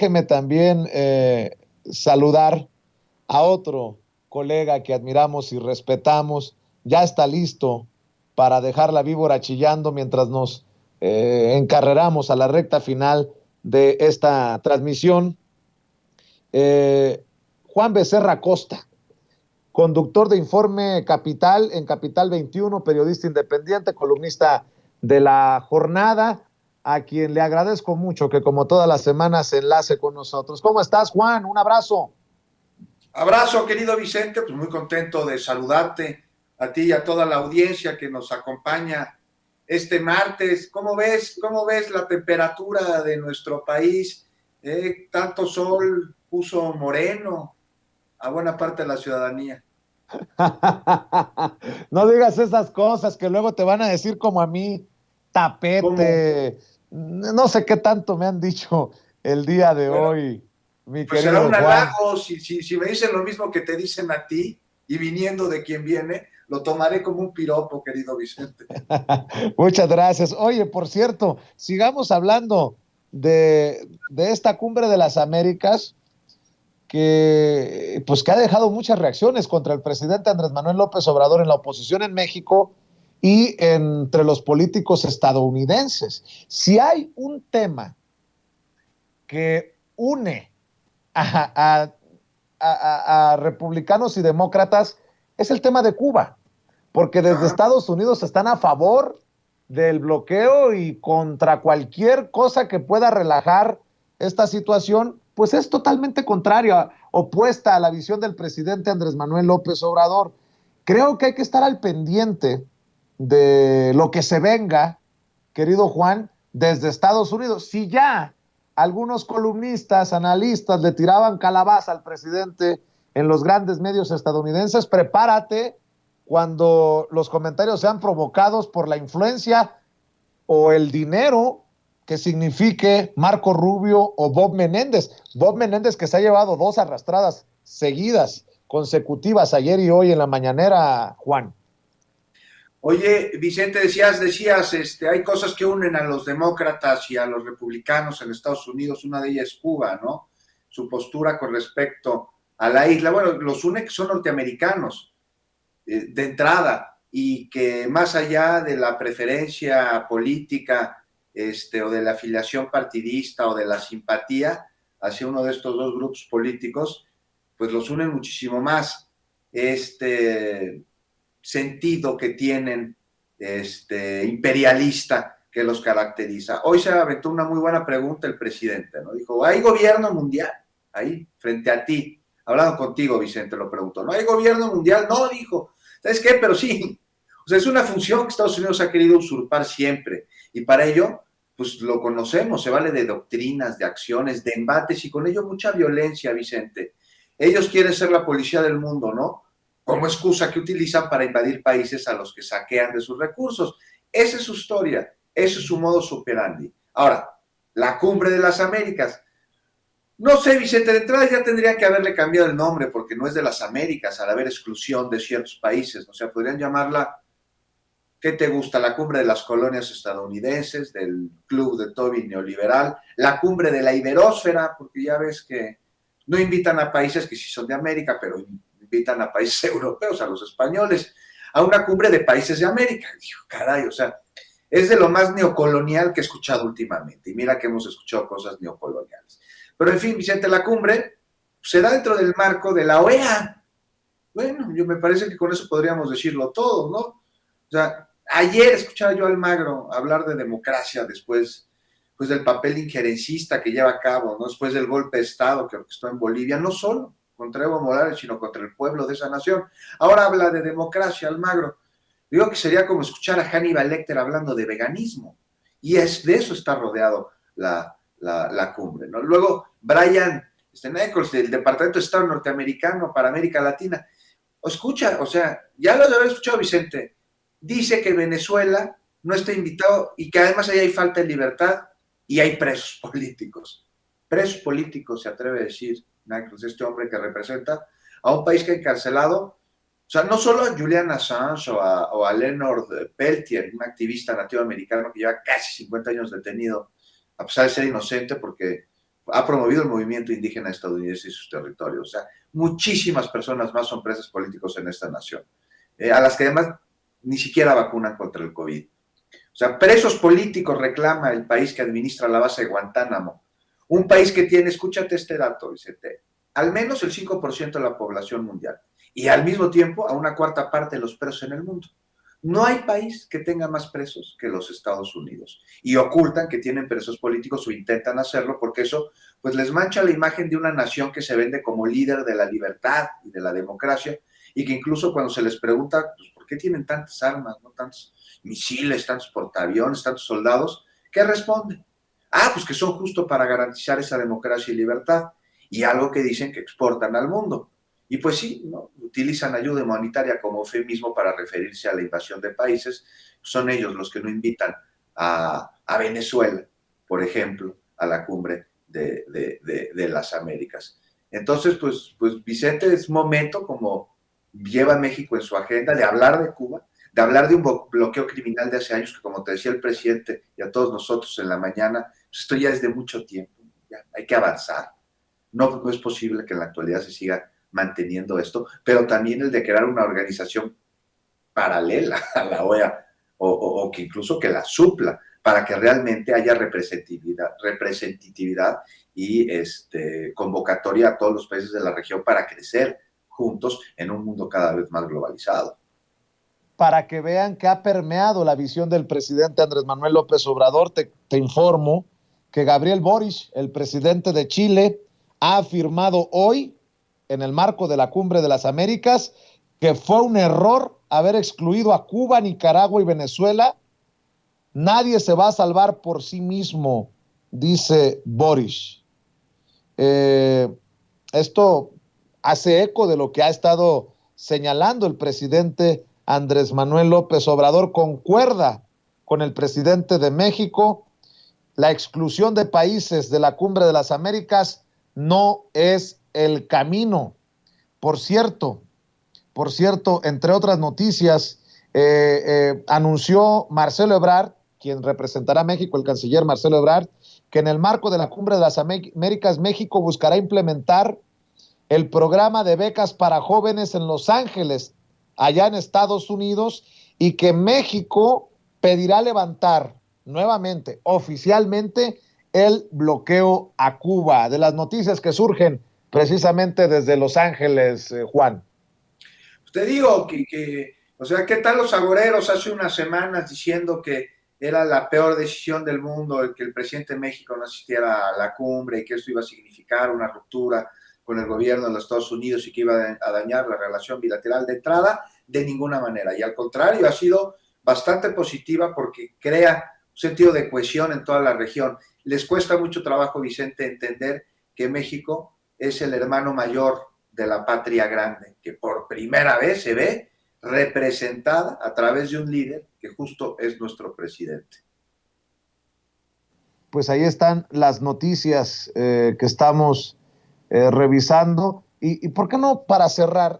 Déjeme también saludar a otro colega que admiramos y respetamos. Ya está listo para dejar la víbora chillando mientras nos encarreramos a la recta final de esta transmisión. Juan Becerra Costa, conductor de Informe Capital en Capital 21, periodista independiente, columnista de La Jornada, a quien le agradezco mucho que como todas las semanas se enlace con nosotros. ¿Cómo estás, Juan? Un abrazo. Abrazo, querido Vicente, pues muy contento de saludarte a ti y a toda la audiencia que nos acompaña este martes. ¿Cómo ves la temperatura de nuestro país? Tanto sol puso moreno a buena parte de la ciudadanía. No digas esas cosas que luego te van a decir como a mí, ¿Cómo? tapete, no sé qué tanto me han dicho el día de Bueno, hoy, mi pues será querido un Juan. halago. Si me dicen lo mismo que te dicen a ti y viniendo de quien viene, lo tomaré como un piropo, querido Vicente. Muchas gracias. Oye, por cierto, sigamos hablando de esta cumbre de las Américas que ha dejado muchas reacciones contra el presidente Andrés Manuel López Obrador en la oposición en México y entre los políticos estadounidenses. Si hay un tema que une a, a republicanos y demócratas, es el tema de Cuba, porque desde Ajá. Estados Unidos están a favor del bloqueo y contra cualquier cosa que pueda relajar esta situación, pues es totalmente contraria, opuesta a la visión del presidente Andrés Manuel López Obrador. Creo que hay que estar al pendiente de lo que se venga, querido Juan, desde Estados Unidos. Si ya algunos columnistas, analistas le tiraban calabaza al presidente en los grandes medios estadounidenses, prepárate cuando los comentarios sean provocados por la influencia o el dinero que signifique Marco Rubio o Bob Menéndez. Bob Menéndez que se ha llevado dos arrastradas seguidas, consecutivas, ayer y hoy en la mañanera, Juan. Oye, Vicente, hay cosas que unen a los demócratas y a los republicanos en Estados Unidos. Una de ellas es Cuba, ¿no? Su postura con respecto a la isla. Bueno, los une que son norteamericanos de entrada y que más allá de la preferencia política o de la afiliación partidista o de la simpatía hacia uno de estos dos grupos políticos, pues los unen muchísimo más. Sentido que tienen imperialista que los caracteriza. Hoy se aventó una muy buena pregunta el presidente, ¿no? Dijo, ¿hay gobierno mundial? Ahí, frente a ti, hablando contigo, Vicente, lo preguntó, ¿no hay gobierno mundial? No, dijo, ¿sabes qué? Pero sí, o sea, es una función que Estados Unidos ha querido usurpar siempre, y para ello, pues lo conocemos, se vale de doctrinas, de acciones, de embates, y con ello mucha violencia, Vicente. Ellos quieren ser la policía del mundo, ¿no? Como excusa que utilizan para invadir países a los que saquean de sus recursos. Esa es su historia, ese es su modus operandi. Ahora, la cumbre de las Américas. No sé, Vicente, de entrada ya tendría que haberle cambiado el nombre porque no es de las Américas al haber exclusión de ciertos países. O sea, podrían llamarla, ¿qué te gusta? La cumbre de las colonias estadounidenses, del club de Tobin neoliberal, la cumbre de la iberósfera, porque ya ves que no invitan a países que sí son de América, pero invitan a países europeos, a los españoles, a una cumbre de países de América. Digo, caray, o sea, es de lo más neocolonial que he escuchado últimamente. Y mira que hemos escuchado cosas neocoloniales. Pero en fin, Vicente, la cumbre se da dentro del marco de la OEA. Bueno, yo me parece que con eso podríamos decirlo todo, ¿no? O sea, ayer escuchaba yo a Almagro hablar de democracia después pues, del papel injerencista que lleva a cabo, ¿no? Después del golpe de Estado que orquestó en Bolivia, no solo contra Evo Morales, sino contra el pueblo de esa nación. Ahora habla de democracia, Almagro. Digo que sería como escuchar a Hannibal Lecter hablando de veganismo. Y de eso está rodeado la cumbre, ¿no? Luego, Brian Nichols, del Departamento de Estado norteamericano para América Latina, escucha, o sea, ya lo debe haber escuchado Vicente, dice que Venezuela no está invitado y que además ahí hay falta de libertad y hay presos políticos. Presos políticos, se atreve a decir Nichols, este hombre que representa a un país que ha encarcelado, o sea, no solo a Julian Assange o a Leonard Peltier, un activista nativo americano que lleva casi 50 años detenido, a pesar de ser inocente porque ha promovido el movimiento indígena estadounidense y sus territorios. O sea, muchísimas personas más son presos políticos en esta nación, a las que además ni siquiera vacunan contra el COVID. O sea, presos políticos reclama el país que administra la base de Guantánamo. Un país que tiene, escúchate este dato, Vicente, al menos el 5% de la población mundial y al mismo tiempo a una cuarta parte de los presos en el mundo. No hay país que tenga más presos que los Estados Unidos y ocultan que tienen presos políticos o intentan hacerlo porque eso pues les mancha la imagen de una nación que se vende como líder de la libertad y de la democracia y que incluso cuando se les pregunta pues, ¿por qué tienen tantas armas, no tantos misiles, tantos portaaviones, tantos soldados? ¿Qué responden? Ah, pues que son justo para garantizar esa democracia y libertad y algo que dicen que exportan al mundo. Y pues sí, ¿no? Utilizan ayuda humanitaria como eufemismo para referirse a la invasión de países. Son ellos los que no invitan a Venezuela, por ejemplo, a la cumbre de las Américas. Entonces, pues Vicente, es momento, como lleva México en su agenda, de hablar de Cuba, de hablar de un bloqueo criminal de hace años, que como te decía el presidente y a todos nosotros en la mañana, pues esto ya es de mucho tiempo, ya hay que avanzar. No es posible que en la actualidad se siga manteniendo esto, pero también el de crear una organización paralela a la OEA o que incluso que la supla para que realmente haya representatividad y convocatoria a todos los países de la región para crecer juntos en un mundo cada vez más globalizado. Para que vean que ha permeado la visión del presidente Andrés Manuel López Obrador, te informo que Gabriel Boric, el presidente de Chile, ha afirmado hoy, en el marco de la Cumbre de las Américas, que fue un error haber excluido a Cuba, Nicaragua y Venezuela. Nadie se va a salvar por sí mismo, dice Boric. Esto hace eco de lo que ha estado señalando el presidente Andrés Manuel López Obrador. Concuerda con el presidente de México. La exclusión de países de la Cumbre de las Américas no es el camino. Por cierto, entre otras noticias, anunció Marcelo Ebrard, quien representará a México, el canciller Marcelo Ebrard, que en el marco de la Cumbre de las Américas, México buscará implementar el programa de becas para jóvenes en Los Ángeles, allá en Estados Unidos, y que México pedirá levantar nuevamente, oficialmente, el bloqueo a Cuba. De las noticias que surgen precisamente desde Los Ángeles, Juan. Te digo o sea, ¿qué tal los agoreros hace unas semanas diciendo que era la peor decisión del mundo el que el presidente de México no asistiera a la cumbre y que esto iba a significar una ruptura con el gobierno de los Estados Unidos y que iba a dañar la relación bilateral? De entrada, de ninguna manera. Y al contrario, ha sido bastante positiva porque crea un sentido de cohesión en toda la región. Les cuesta mucho trabajo, Vicente, entender que México es el hermano mayor de la patria grande, que por primera vez se ve representada a través de un líder que justo es nuestro presidente. Pues ahí están las noticias que estamos revisando. Y ¿por qué no, para cerrar,